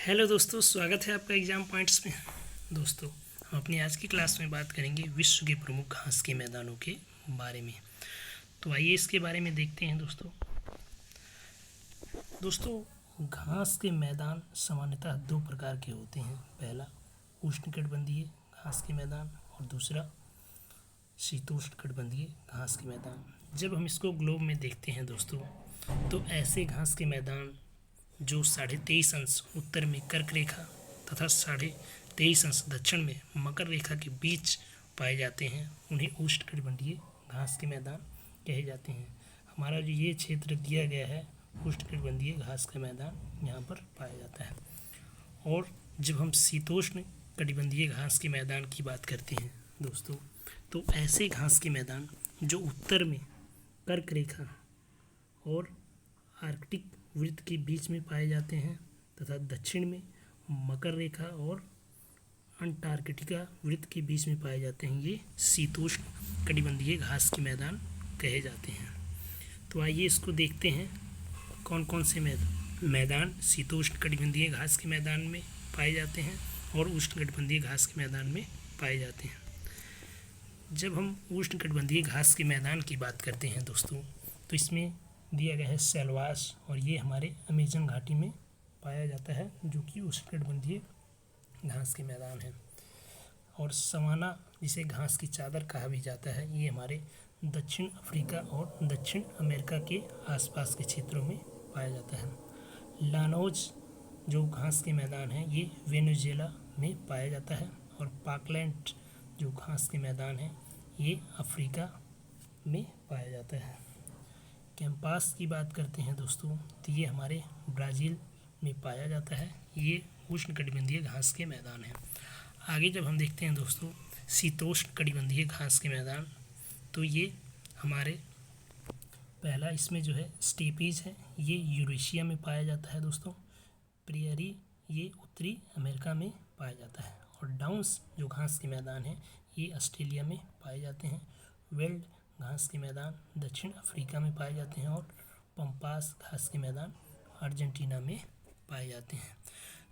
Hello दोस्तों, स्वागत है आपका एग्ज़ाम पॉइंट्स में। दोस्तों, हम अपनी आज की क्लास में बात करेंगे विश्व के प्रमुख घास के मैदानों के बारे में। तो आइए इसके बारे में देखते हैं। दोस्तों घास के मैदान सामान्यतः दो प्रकार के होते हैं। पहला उष्णकटिबंधीय घास के मैदान और दूसरा शीतोष्णकटिबंधीय घास के मैदान। जब हम इसको ग्लोब में देखते हैं दोस्तों, तो ऐसे घास के मैदान जो 23.5 अंश उत्तर में कर्क रेखा तथा 23.5 अंश दक्षिण में मकर रेखा के बीच पाए जाते हैं, उन्हें उष्णकटिबंधीय घास के मैदान कहे जाते हैं। हमारा जो ये क्षेत्र दिया गया है, उष्णकटिबंधीय घास का मैदान यहाँ पर पाया जाता है। और जब हम शीतोष्ण कटिबंधीय घास के मैदान की बात करते हैं दोस्तों, तो ऐसे घास के मैदान जो उत्तर में कर्क रेखा और आर्कटिक वृत्त के बीच में पाए जाते हैं तथा दक्षिण में मकर रेखा और अंटार्कटिका वृत्त के बीच में पाए जाते हैं, ये शीतोष्ण कटिबंधीय घास के मैदान कहे जाते हैं। तो आइए इसको देखते हैं, कौन कौन से मैदान शीतोष्ण कटिबंधीय घास के मैदान में पाए जाते हैं और उष्णकटिबंधीय घास के मैदान में पाए जाते हैं। जब हम उष्णकटिबंधीय घास के मैदान की बात करते हैं दोस्तों, तो इसमें दिया गया है सेलवास, और ये हमारे अमेजन घाटी में पाया जाता है, जो कि उष्णकटिबंधीय घास के मैदान है। और सवाना, जिसे घास की चादर कहा भी जाता है, ये हमारे दक्षिण अफ्रीका और दक्षिण अमेरिका के आसपास के क्षेत्रों में पाया जाता है। लानोज जो घास के मैदान है, ये वेनेजुएला में पाया जाता है। और पाकलैंड जो घास के मैदान है, ये अफ्रीका में पाया जाता है। कैंपास की बात करते हैं दोस्तों, तो ये हमारे ब्राज़ील में पाया जाता है। ये उष्णकटिबंधीय घास के मैदान है। आगे जब हम देखते हैं दोस्तों शीतोष्ण कटिबंधीय घास के मैदान, तो ये हमारे पहला इसमें जो है स्टेपीज है, ये यूरेशिया में पाया जाता है दोस्तों। प्रियरी ये उत्तरी अमेरिका में पाया जाता है। और डाउन्स जो घास के मैदान है, ये ऑस्ट्रेलिया में पाए जाते हैं। वेल्ड घास के मैदान दक्षिण अफ्रीका में पाए जाते हैं। और पंपास घास के मैदान अर्जेंटीना में पाए जाते हैं।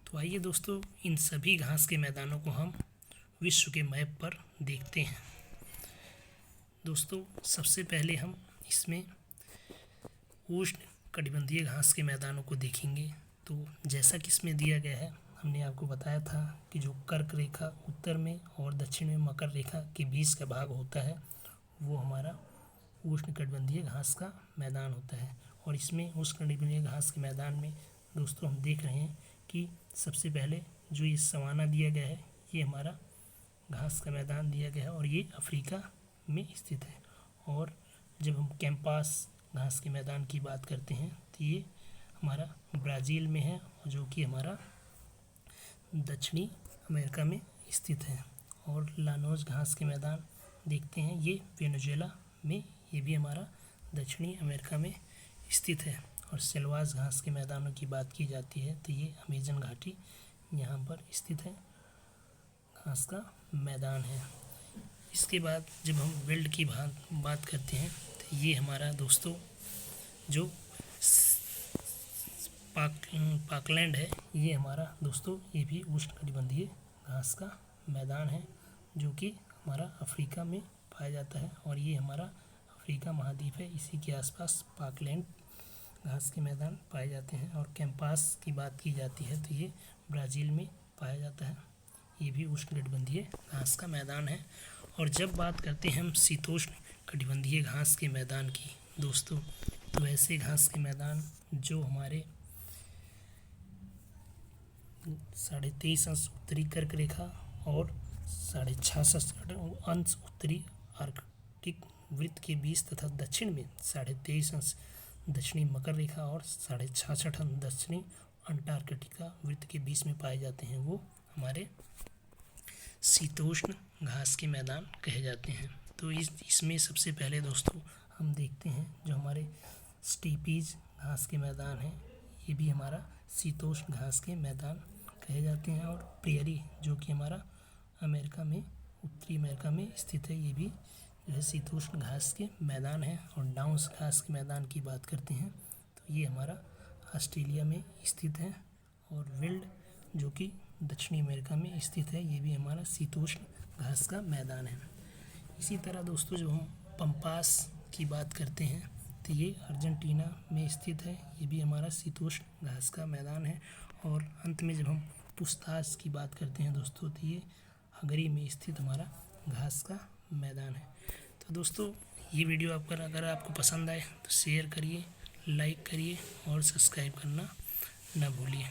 तो आइए दोस्तों इन सभी घास के मैदानों को हम विश्व के मैप पर देखते हैं। दोस्तों सबसे पहले हम इसमें उष्ण कटिबंधीय घास के मैदानों को देखेंगे। तो जैसा कि इसमें दिया गया है, हमने आपको बताया था कि जो कर्क रेखा उत्तर में और दक्षिण में मकर रेखा के बीच का भाग होता है, वो हमारा उष्णकटिबंधीय घास का मैदान होता है। और इसमें उष्णकटिबंधीय घास के मैदान में दोस्तों हम देख रहे हैं कि सबसे पहले जो ये सवाना दिया गया है, ये हमारा घास का मैदान दिया गया है और ये अफ्रीका में स्थित है। और जब हम कैंपास घास के मैदान की बात करते हैं, तो ये हमारा ब्राज़ील में है, जो कि हमारा दक्षिणी अमेरिका में स्थित है। और लानोज घास के मैदान देखते हैं, ये वेनेजुएला में, ये भी हमारा दक्षिणी अमेरिका में स्थित है। और सेलवास घास के मैदानों की बात की जाती है, तो ये अमेजन घाटी यहाँ पर स्थित है, घास का मैदान है। इसके बाद जब हम वेल्ड की बात करते हैं, तो ये हमारा दोस्तों जो पाकलैंड है, ये हमारा दोस्तों ये भी उष्णकटिबंधीय घास का मैदान है, जो कि हमारा अफ्रीका में पाया जाता है। और ये हमारा अफ्रीका महाद्वीप है, इसी के आसपास पाकलैंड घास के मैदान पाए जाते हैं। और कैंपास की बात की जाती है, तो ये ब्राज़ील में पाया जाता है, ये भी उष्णकटिबंधीय घास का मैदान है। और जब बात करते हैं हम शीतोष्ण कटिबंधीय घास के मैदान की दोस्तों, तो ऐसे घास के मैदान जो हमारे 23.5 अंश उत्तरी कर्क रेखा और 66.5 अंश उत्तरी आर्कटिक वृत्त के बीच तथा दक्षिण में 23.5 अंश दक्षिणी मकर रेखा और 66.5 अंश दक्षिणी अंटार्कटिका वृत्त के बीच में पाए जाते हैं, वो हमारे शीतोष्ण घास के मैदान कहे जाते हैं। तो इसमें सबसे पहले दोस्तों हम देखते हैं जो हमारे स्टीपीज घास के मैदान हैं, ये भी हमारा शीतोष्ण घास के मैदान कहे जाते हैं। और प्रेयरी जो कि हमारा अमेरिका में, उत्तरी अमेरिका में स्थित है, ये भी जो है शीतोष्ण घास के मैदान है। और डाउन्स घास के मैदान की बात करते हैं, तो ये हमारा ऑस्ट्रेलिया में स्थित है। और विल्ड जो कि दक्षिणी अमेरिका में स्थित है। ये भी हमारा शीतोष्ण घास का मैदान है। इसी तरह दोस्तों जब हम पंपास की बात करते हैं तो ये अर्जेंटीना में स्थित है। ये भी हमारा शीतोष्ण घास का मैदान है। और अंत में जब हम पुस्तास की बात करते हैं दोस्तों तो ये हंगरी में स्थित हमारा घास का मैदान है। तो दोस्तों ये वीडियो अगर आपको पसंद आए तो शेयर करिए, लाइक करिए और सब्सक्राइब करना ना भूलिए।